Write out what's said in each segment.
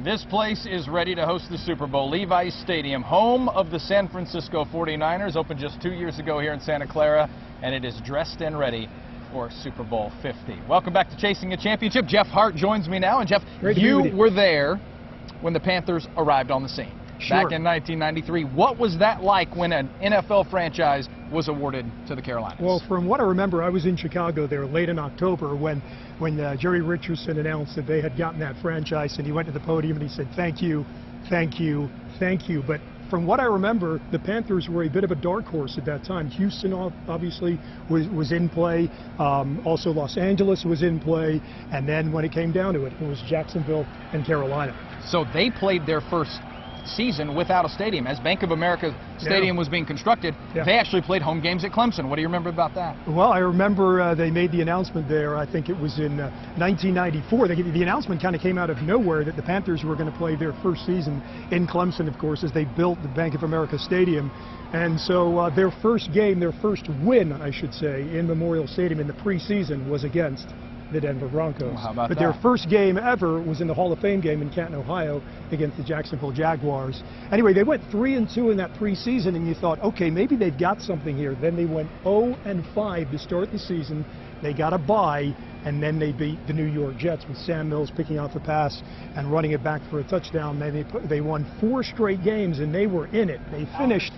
This place is ready to host the Super Bowl. Levi's Stadium, home of the San Francisco 49ers, opened just 2 years ago here in Santa Clara, and it is dressed and ready for Super Bowl 50. Welcome back to Chasing a Championship. Jeff Hart joins me now. And Jeff, you were there when the Panthers arrived on the scene. Sure. Back in 1993. What was that like when an NFL franchise was awarded to the Carolinas? Well, from what I remember, I was in Chicago there late in October when Jerry Richardson announced that they had gotten that franchise, and he went to the podium and he said, "Thank you, thank you, thank you." But from what I remember, the Panthers were a bit of a dark horse at that time. Houston obviously was in play. Also Los Angeles was in play. And then when it came down to it, it was Jacksonville and Carolina. So they played their first season without a stadium. As Bank of America Stadium was being constructed, they actually played home games at Clemson. What do you remember about that? Well, I remember they made the announcement there, I think it was in 1994. The announcement kind of came out of nowhere that the Panthers were going to play their first season in Clemson, of course, as they built the Bank of America Stadium. And so their first game, their first win, I should say, in Memorial Stadium in the preseason was against the Denver Broncos. Well, how about but that? Their first game ever was in the Hall of Fame game in Canton, Ohio against the Jacksonville Jaguars. Anyway, they went 3-2 in that preseason, and you thought, okay, maybe they've got something here. Then they went 0-5 to start the season. They got a bye, and then they beat the New York Jets with Sam Mills picking out the pass and running it back for a touchdown. They won 4 straight games, and they were in it. They finished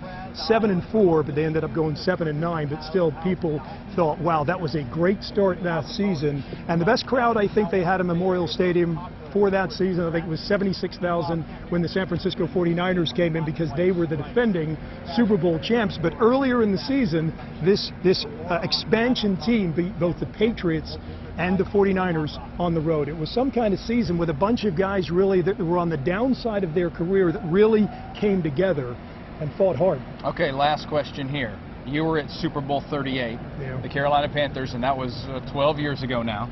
7-4, but they ended up going 7-9. But still, people thought, wow, that was a great start that season. And the best crowd I think they had in Memorial Stadium for that season, I think it was 76,000 when the San Francisco 49ers came in, because they were the defending Super Bowl champs. But earlier in the season, this expansion team beat both the Patriots and the 49ers on the road. It was some kind of season with a bunch of guys really that were on the downside of their career that really came together and fought hard. Okay, last question here. You were at Super Bowl 38, the Carolina Panthers, and that was 12 years ago now.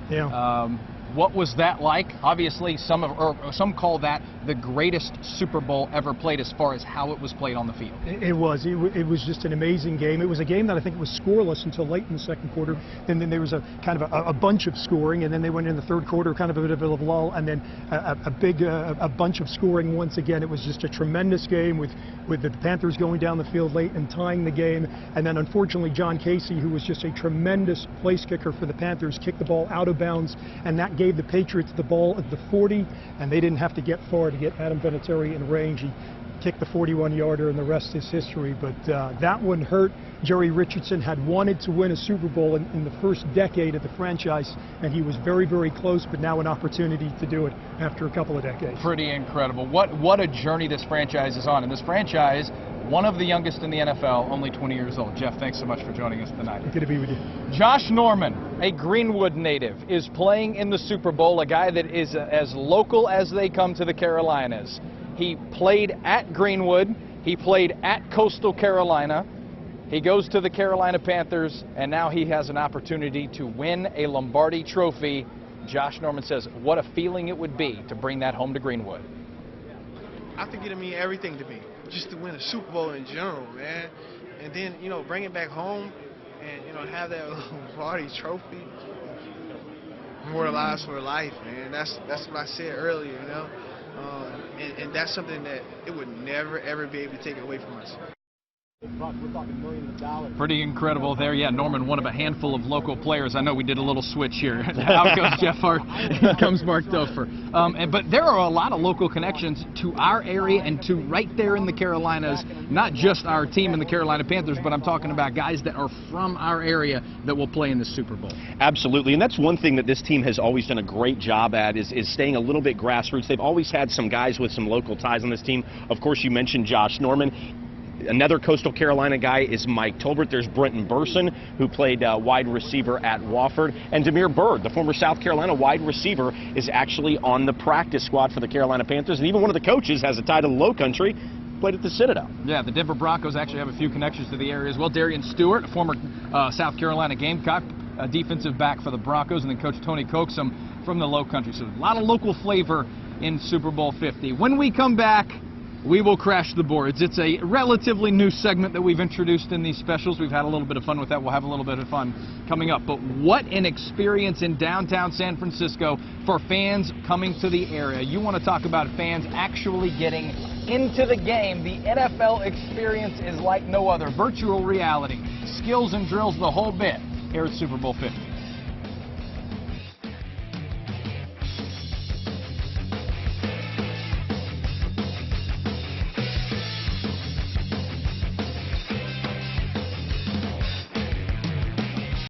What was that like? Obviously, some call that the greatest Super Bowl ever played as far as how it was played on the field. It was just an amazing game. It was a game that I think was scoreless until late in the second quarter. And then there was a kind of a bunch of scoring, and then they went in the third quarter, kind of a bit of a lull, and then a bunch of scoring once again. It was just a tremendous game with the Panthers going down the field late and tying the game. And then unfortunately, John Casey, who was just a tremendous place kicker for the Panthers, kicked the ball out of bounds, and that gave the Patriots the ball at the 40, and they didn't have to get far to get Adam Vinatieri in range. He kicked the 41-yarder, and the rest is history. But that one hurt. Jerry Richardson had wanted to win a Super Bowl in the first decade of the franchise, and he was very, very close, but now an opportunity to do it after a couple of decades. Pretty incredible. What a journey this franchise is on. And this franchise, one of the youngest in the NFL, only 20 years old. Jeff, thanks so much for joining us tonight. Good to be with you. Josh Norman, a Greenwood native, is playing in the Super Bowl, a guy that is as local as they come to the Carolinas. He played at Greenwood. He played at Coastal Carolina. He goes to the Carolina Panthers, and now he has an opportunity to win a Lombardi Trophy. Josh Norman says, what a feeling it would be to bring that home to Greenwood. I think it'll mean everything to me, just to win a Super Bowl in general, man. And then, bring it back home and, have that Lombardi Trophy immortalized for life, man. That's what I said earlier, and that's something that it would never, ever be able to take away from us. We're talking millions of dollars. Pretty incredible there. Yeah, Norman, one of a handful of local players. I know we did a little switch here. Out goes Jeff Hart, in comes Mark Dofer. But there are a lot of local connections to our area and to right there in the Carolinas, not just our team in the Carolina Panthers, but I'm talking about guys that are from our area that will play in the Super Bowl. Absolutely, and that's one thing that this team has always done a great job at is staying a little bit grassroots. They've always had some guys with some local ties on this team. Of course, you mentioned Josh Norman. Another Coastal Carolina guy is Mike Tolbert. There's Brenton Burson, who played wide receiver at Wofford. And Demir Bird, the former South Carolina wide receiver, is actually on the practice squad for the Carolina Panthers. And even one of the coaches has a tie to the Low Country, played at the Citadel. Yeah, the Denver Broncos actually have a few connections to the area as well. Darian Stewart, a former South Carolina Gamecock, a defensive back for the Broncos, and then Coach Tony Coxum from the Low Country. So a lot of local flavor in Super Bowl 50. When we come back, We will crash the boards. It's a relatively new segment that we've introduced in these specials. We've had a little bit of fun with that. We'll have a little bit of fun coming up. But what an experience in downtown San Francisco for fans coming to the area. You want to talk about fans actually getting into the game. The NFL experience is like no other. Virtual reality, skills and drills, the whole bit here at Super Bowl 50.